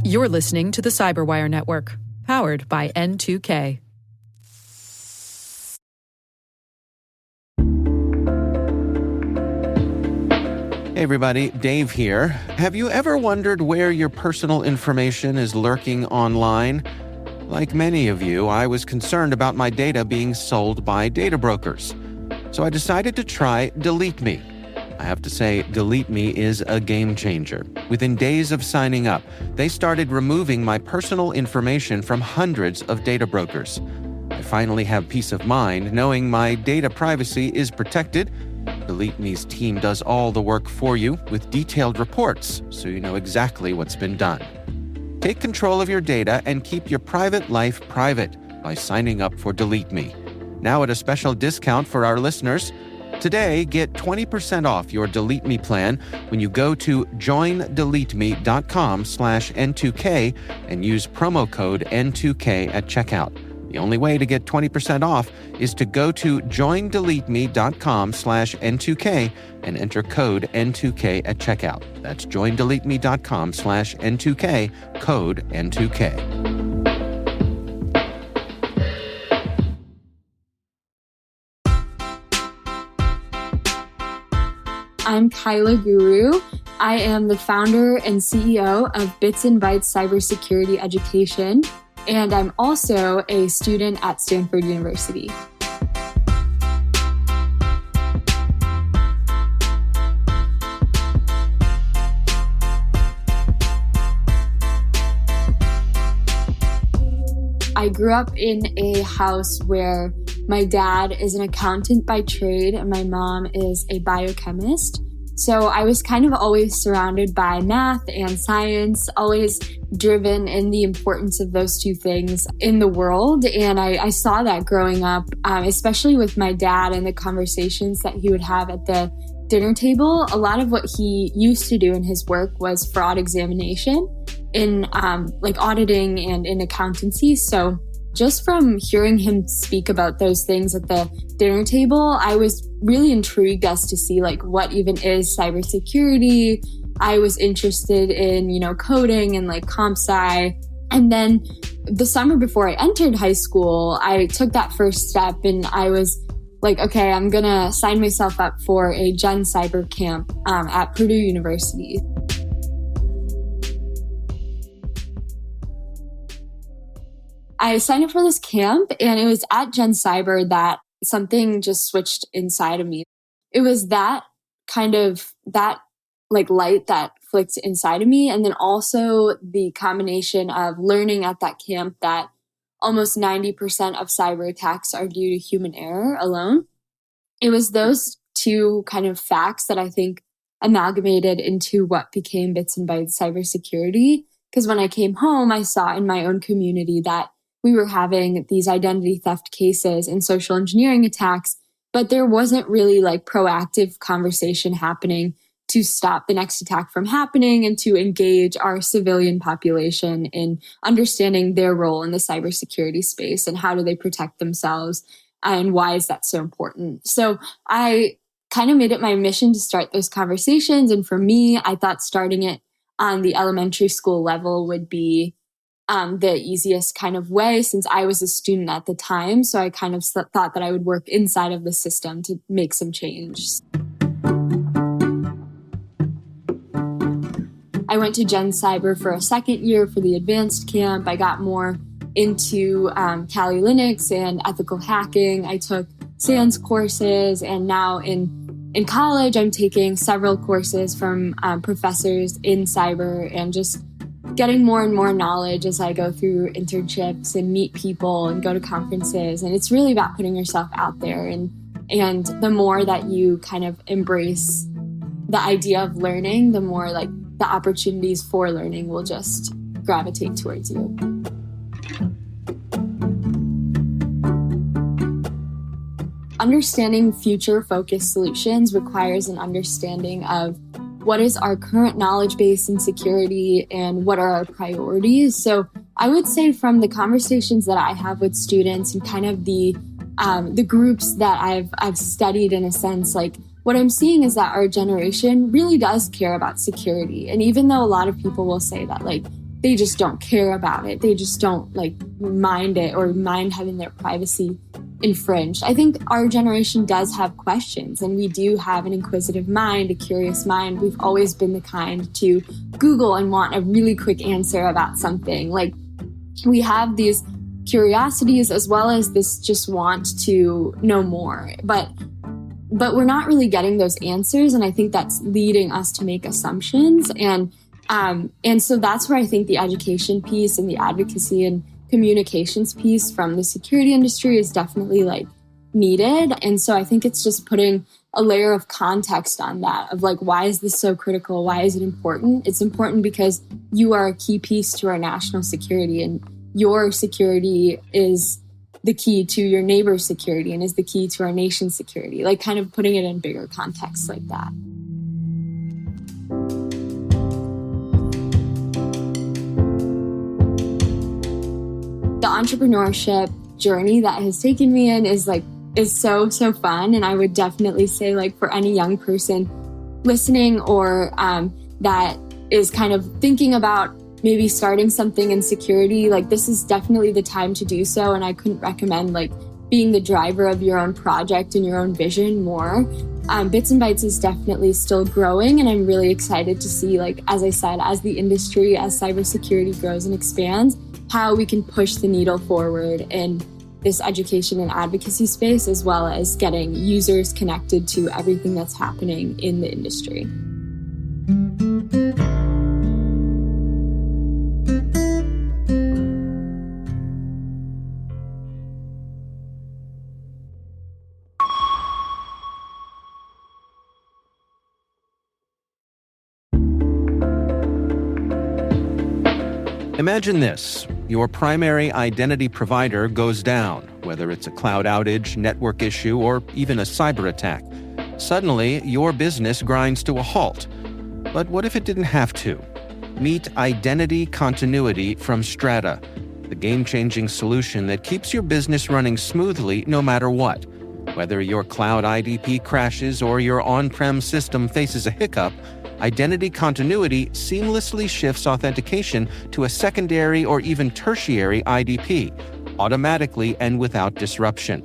You're listening to the Cyberwire Network, powered by N2K. Hey everybody, Dave here. Have you ever wondered where your personal information is lurking online? Like many of you, I was concerned about my data being sold by data brokers. So I decided to try Delete Me. I have to say, Delete Me is a game changer. Within days of signing up, they started removing my personal information from hundreds of data brokers. I finally have peace of mind knowing my data privacy is protected. Delete Me's team does all the work for you with detailed reports, so you know exactly what's been done. Take control of your data and keep your private life private by signing up for Delete Me. Now at a special discount for our listeners. Today, get 20% off your Delete Me plan when you go to joindeleteme.com/N2K and use promo code N2K at checkout. The only way to get 20% off is to go to joindeleteme.com/N2K and enter code N2K at checkout. That's joindeleteme.com/N2K, code N2K. I'm Kyla Guru. I am the founder and CEO of Bytes and Bytes Cybersecurity Education, and I'm also a student at Stanford University. I grew up in a house where my dad is an accountant by trade and my mom is a biochemist. So I was kind of always surrounded by math and science, always driven in the importance of those two things in the world. And I saw that growing up, especially with my dad and the conversations that he would have at the dinner table. A lot of what he used to do in his work was fraud examination in like auditing and in accountancy. So just from hearing him speak about those things at the dinner table, I was really intrigued as to see like what even is cybersecurity. I was interested in, coding and like comp sci. And then the summer before I entered high school, I took that first step and I was like, okay, I'm gonna sign myself up for a GenCyber Camp at Purdue University. I signed up for this camp and it was at GenCyber that something just switched inside of me. It was that light that flicked inside of me. And then also the combination of learning at that camp that almost 90% of cyber attacks are due to human error alone. It was those two kind of facts that I think amalgamated into what became Bytes and Bytes Cybersecurity. Because when I came home, I saw in my own community that we were having these identity theft cases and social engineering attacks, but there wasn't really like proactive conversation happening to stop the next attack from happening and to engage our civilian population in understanding their role in the cybersecurity space and how do they protect themselves and why is that so important. So I kind of made it my mission to start those conversations. And for me, I thought starting it on the elementary school level would be the easiest kind of way since I was a student at the time. So I kind of thought that I would work inside of the system to make some change. I went to GenCyber for a second year for the advanced camp. I got more into Kali Linux and ethical hacking. I took SANS courses, and now in college, I'm taking several courses from professors in cyber and just getting more and more knowledge as I go through internships and meet people and go to conferences. And it's really about putting yourself out there. And the more that you kind of embrace the idea of learning, the more like the opportunities for learning will just gravitate towards you. Understanding future-focused solutions requires an understanding of what is our current knowledge base in security and what are our priorities. So I would say from the conversations that I have with students and kind of the groups that I've studied in a sense, like what I'm seeing is that our generation really does care about security. And even though a lot of people will say that like they just don't care about it, they just don't like mind it or mind having their privacy infringed, I think our generation does have questions, and we do have an inquisitive mind, a curious mind. We've always been the kind to Google and want a really quick answer about something. Like, we have these curiosities as well as this just want to know more. But we're not really getting those answers, and I think that's leading us to make assumptions. And so that's where I think the education piece and the advocacy and communications piece from the security industry is definitely like needed. And so I think it's just putting a layer of context on that of like, why is this so critical? Why is it important? It's important because you are a key piece to our national security, and your security is the key to your neighbor's security and is the key to our nation's security, like kind of putting it in bigger context like that. The entrepreneurship journey that has taken me in is so fun. And I would definitely say, like, for any young person listening or that is kind of thinking about maybe starting something in security, like, this is definitely the time to do so. And I couldn't recommend like being the driver of your own project and your own vision more. Bits and Bytes is definitely still growing, and I'm really excited to see, like, as I said, as the industry, as cybersecurity grows and expands, how we can push the needle forward in this education and advocacy space, as well as getting users connected to everything that's happening in the industry. Imagine this. Your primary identity provider goes down, whether it's a cloud outage, network issue, or even a cyber attack. Suddenly, your business grinds to a halt. But what if it didn't have to? Meet Identity Continuity from Strata, the game-changing solution that keeps your business running smoothly no matter what. Whether your cloud IDP crashes or your on-prem system faces a hiccup, Identity Continuity seamlessly shifts authentication to a secondary or even tertiary IDP, automatically and without disruption.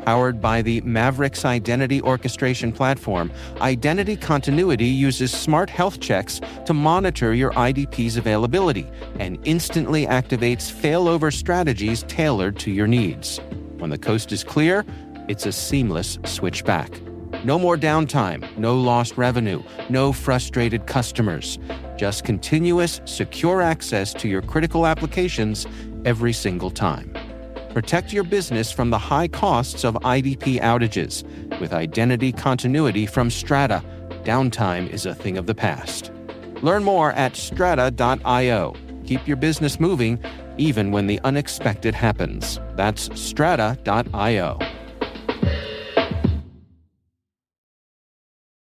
Powered by the Mavericks Identity Orchestration Platform, Identity Continuity uses smart health checks to monitor your IDP's availability and instantly activates failover strategies tailored to your needs. When the coast is clear, it's a seamless switch back. No more downtime, no lost revenue, no frustrated customers. Just continuous, secure access to your critical applications every single time. Protect your business from the high costs of IDP outages. With Identity Continuity from Strata, downtime is a thing of the past. Learn more at strata.io. Keep your business moving even when the unexpected happens. That's strata.io.